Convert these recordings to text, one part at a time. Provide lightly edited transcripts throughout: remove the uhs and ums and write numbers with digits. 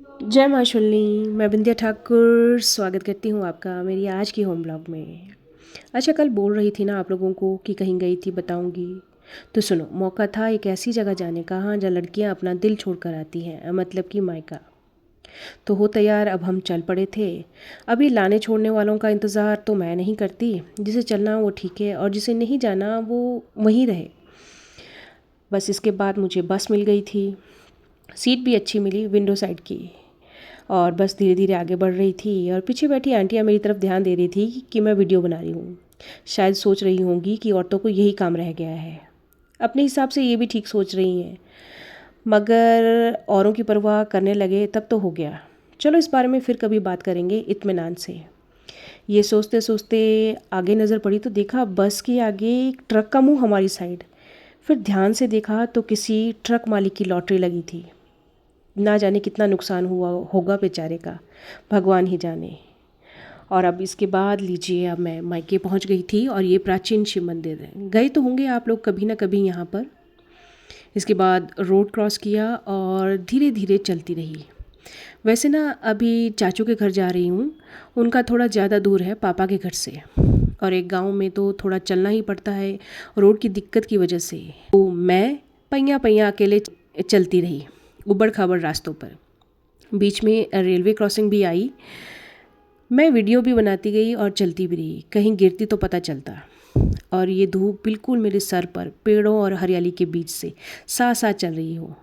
जय माँ शूलिनी। मैं बिंदिया ठाकुर स्वागत करती हूँ आपका मेरी आज की होम ब्लॉग में। अच्छा, कल बोल रही थी ना आप लोगों को कि कहीं गई थी, बताऊँगी। तो सुनो, मौका था एक ऐसी जगह जाने का, हाँ, जहाँ लड़कियाँ अपना दिल छोड़ कर आती हैं, मतलब कि मायका। तो हो तैयार, अब हम चल पड़े थे। अभी लाने छोड़ने वालों का इंतज़ार तो मैं नहीं करती। जिसे चलना वो ठीक है, और जिसे नहीं जाना वो वहीं रहे। बस इसके बाद मुझे बस मिल गई थी। सीट भी अच्छी मिली, विंडो साइड की। और बस धीरे धीरे आगे बढ़ रही थी, और पीछे बैठी आंटियाँ मेरी तरफ ध्यान दे रही थी कि मैं वीडियो बना रही हूँ। शायद सोच रही होंगी कि औरतों को यही काम रह गया है। अपने हिसाब से ये भी ठीक सोच रही हैं, मगर औरों की परवाह करने लगे तब तो हो गया। चलो, इस बारे में फिर कभी बात करेंगे इत्मीनान से। ये सोचते सोचते आगे नज़र पड़ी तो देखा बस के आगे एक ट्रक का मुंह हमारी साइड। फिर ध्यान से देखा तो किसी ट्रक मालिक की लॉटरी लगी थी। ना जाने कितना नुकसान हुआ होगा बेचारे का, भगवान ही जाने। और अब इसके बाद लीजिए, अब मैं मायके पहुंच गई थी, और ये प्राचीन शिव मंदिर है। गए तो होंगे आप लोग कभी ना कभी यहाँ पर। इसके बाद रोड क्रॉस किया और धीरे धीरे चलती रही। वैसे ना अभी चाचू के घर जा रही हूँ। उनका थोड़ा ज़्यादा दूर है पापा के घर से, और एक गांव में तो थोड़ा चलना ही पड़ता है रोड की दिक्कत की वजह से। तो मैं पैया पैया अकेले चलती रही उबड़ खाबड़ रास्तों पर। बीच में रेलवे क्रॉसिंग भी आई। मैं वीडियो भी बनाती गई और चलती भी रही, कहीं गिरती तो पता चलता। और ये धूप बिल्कुल मेरे सर पर पेड़ों और हरियाली के बीच से साथ साथ चल रही हो।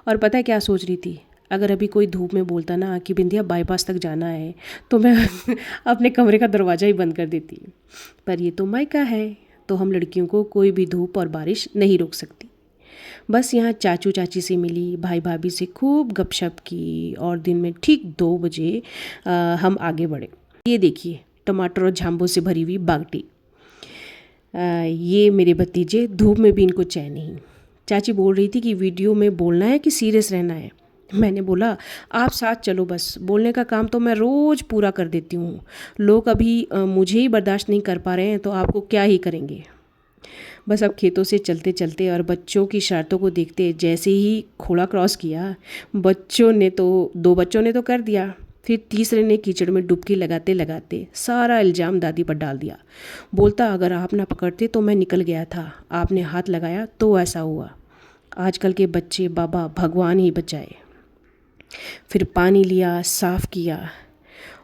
और पता है क्या सोच रही थी? अगर अभी कोई धूप में बोलता ना कि बिंदिया बाईपास तक जाना है, तो मैं अपने कमरे का दरवाज़ा ही बंद कर देती। पर ये तो मायका है, तो हम लड़कियों को कोई भी धूप और बारिश नहीं रोक सकती। बस यहाँ चाचू चाची से मिली, भाई भाभी से खूब गपशप की, और दिन में ठीक 2 बजे हम आगे बढ़े। ये देखिए, टमाटर और झांबों से भरी हुई बागटी। ये मेरे भतीजे, धूप में भी इनको चैन नहीं। चाची बोल रही थी कि वीडियो में बोलना है कि सीरियस रहना है। मैंने बोला आप साथ चलो, बस बोलने का काम तो मैं रोज़ पूरा कर देती हूँ। लोग अभी मुझे ही बर्दाश्त नहीं कर पा रहे हैं, तो आपको क्या ही करेंगे। बस अब खेतों से चलते चलते और बच्चों की शर्तों को देखते, जैसे ही खोड़ा क्रॉस किया, बच्चों ने तो 2 बच्चों ने तो कर दिया, फिर तीसरे ने कीचड़ में डुबकी लगाते लगाते सारा इल्ज़ाम दादी पर डाल दिया। बोलता अगर आप ना पकड़ते तो मैं निकल गया था, आपने हाथ लगाया तो ऐसा हुआ। आजकल के बच्चे बाबा भगवान ही बचाए। फिर पानी लिया, साफ़ किया।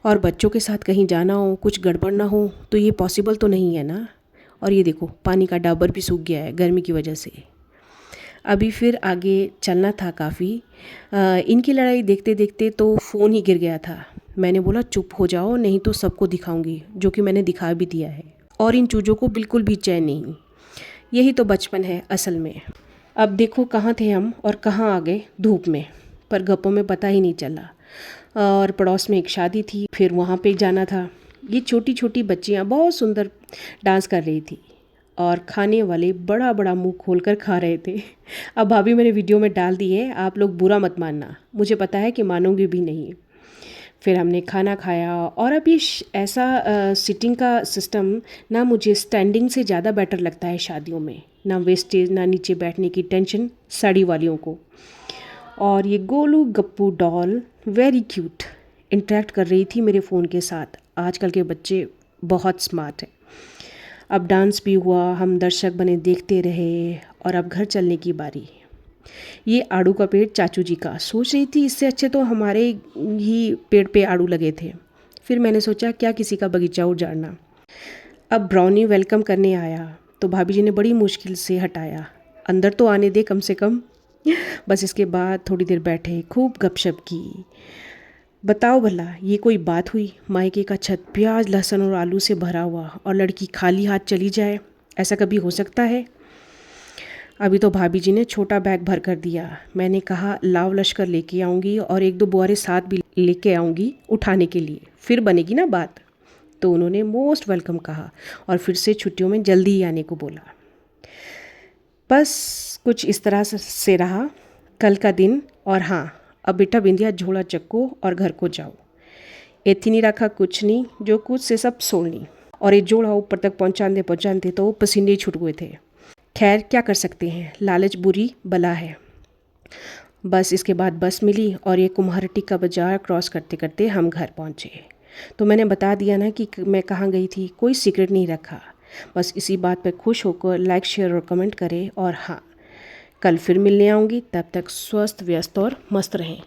और बच्चों के साथ कहीं जाना हो, कुछ गड़बड़ ना हो, तो ये पॉसिबल तो नहीं है ना। और ये देखो, पानी का डाबर भी सूख गया है गर्मी की वजह से। अभी फिर आगे चलना था काफ़ी। इनकी लड़ाई देखते देखते तो फ़ोन ही गिर गया था। मैंने बोला चुप हो जाओ, नहीं तो सबको दिखाऊंगी, जो कि मैंने दिखा भी दिया है। और इन चूज़ों को बिल्कुल भी चैन नहीं। यही तो बचपन है असल में। अब देखो कहाँ थे हम और कहाँ आ गए धूप में, पर गप्पों में पता ही नहीं चला। और पड़ोस में एक शादी थी, फिर वहाँ पे जाना था। ये छोटी छोटी बच्चियाँ बहुत सुंदर डांस कर रही थी, और खाने वाले बड़ा बड़ा मुंह खोलकर खा रहे थे। अब भाभी मैंने वीडियो में डाल दी है, आप लोग बुरा मत मानना, मुझे पता है कि मानोगे भी नहीं। फिर हमने खाना खाया, और अब ये ऐसा सिटिंग का सिस्टम ना मुझे स्टैंडिंग से ज़्यादा बेटर लगता है शादियों में। ना वेस्टेज, ना नीचे बैठने की टेंशन साड़ी वालियों को। और ये Golu Gappu doll very cute interact कर रही थी मेरे फ़ोन के साथ। आजकल के बच्चे बहुत स्मार्ट हैं। अब डांस भी हुआ, हम दर्शक बने देखते रहे, और अब घर चलने की बारी। ये आड़ू का पेड़ चाचू जी का, सोच रही थी इससे अच्छे तो हमारे ही पेड़ पे आड़ू लगे थे। फिर मैंने सोचा क्या किसी का बगीचा उजाड़ना। अब ब्राउनी वेलकम करने आया, तो भाभी जी ने बड़ी मुश्किल से हटाया। अंदर तो आने दे कम से कम। बस इसके बाद थोड़ी देर बैठे, खूब गपशप की। बताओ भला ये कोई बात हुई? मायके का छत प्याज लहसुन और आलू से भरा हुआ, और लड़की खाली हाथ चली जाए, ऐसा कभी हो सकता है? अभी तो भाभी जी ने छोटा बैग भर कर दिया। मैंने कहा लाव लश्कर लेके आऊँगी, और 1-2 बुआरे साथ भी लेके आऊँगी उठाने के लिए, फिर बनेगी ना बात। तो उन्होंने मोस्ट वेलकम कहा, और फिर से छुट्टियों में जल्दी ही आने को बोला। बस कुछ इस तरह से रहा कल का दिन। और हाँ, अब बेटा बिंदिया झोला चक्को और घर को जाओ। एथी नहीं रखा कुछ नहीं, जो कुछ से सब सोलनी। और ये जोड़ा ऊपर तक पहुँचाते पहुँचाते तो पसीने छूट गए थे। खैर क्या कर सकते हैं, लालच बुरी बला है। बस इसके बाद बस मिली और ये कुम्हारटी का बाज़ार क्रॉस करते करते हम घर पहुँचे। तो मैंने बता दिया ना कि मैं कहाँ गई थी, कोई सीक्रेट नहीं रखा। बस इसी बात पे खुश होकर लाइक शेयर और कमेंट करें। और हाँ, कल फिर मिलने आऊँगी, तब तक स्वस्थ व्यस्त और मस्त रहें।